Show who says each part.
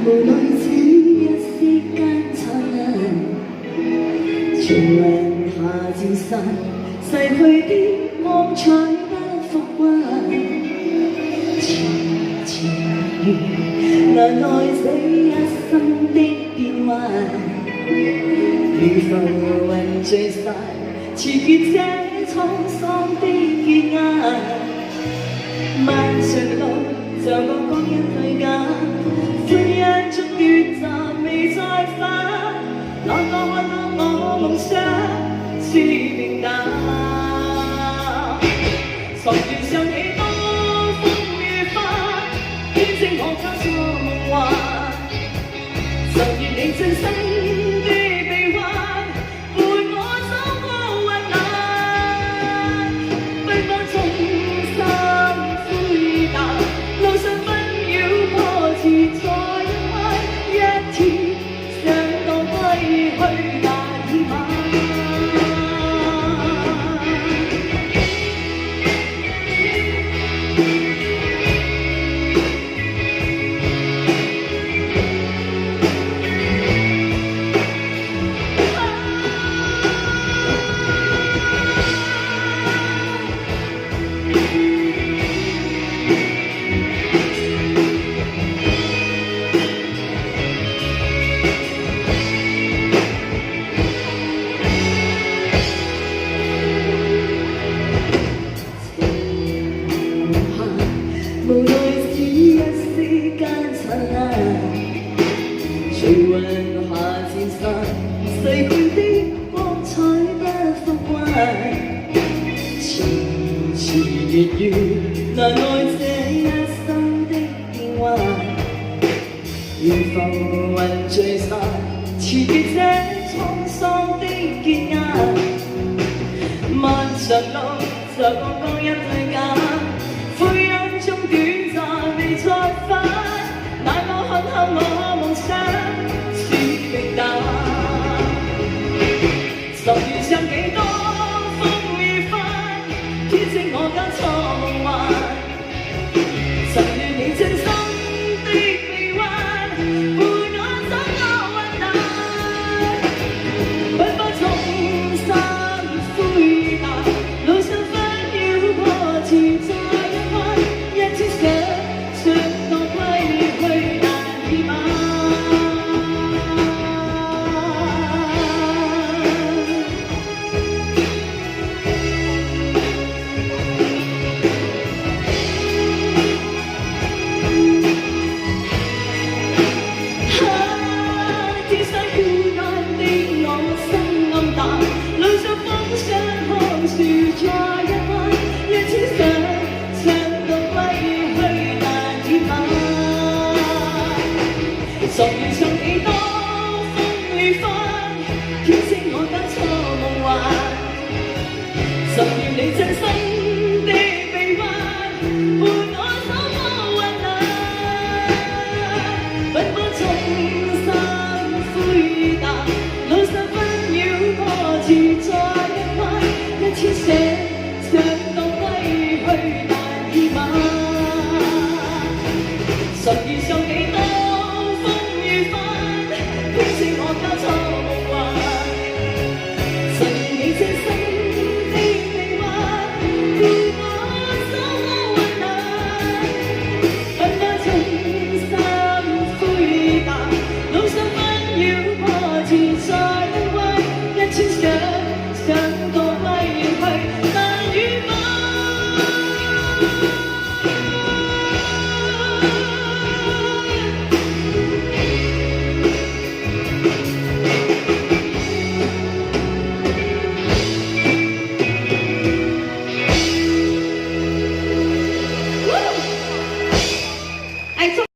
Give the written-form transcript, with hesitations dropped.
Speaker 1: 無奈只一息間燦爛，重雲下漸散，逝去的光彩不復還。遲如難耐這一生的變幻，如浮雲聚散，辭別這滄桑的結涯。漫長路像個光陰退減，歡欣中短暫未再返。哪個看到我夢想似平淡？十月上幾多風雨翻，編織我交錯夢幻。十月你真心的臂彎，伴我走過患難。奔波中心灰淡，路上紛擾波折再一彎，一天想到歸去難以晚。無奈只一息間燦爛，隨雲下漸散，逝去的光彩不復還。遲月難耐這一生的變幻，如浮雲聚散，辭別這滄桑的結涯。漫長路就個光陰退減，灰暗中短暫未再返。哪個看透我夢想似平淡？十月上幾多風雨翻，編織我交錯夢幻。十月你真心的臂彎，伴我走過患難。奔波中心灰淡，路上紛擾波折再一彎，一天想到歸去難以晚。天生孤單的我心暗淡，路上風霜看樹再一彎，一天想到歸去難以晚。十月上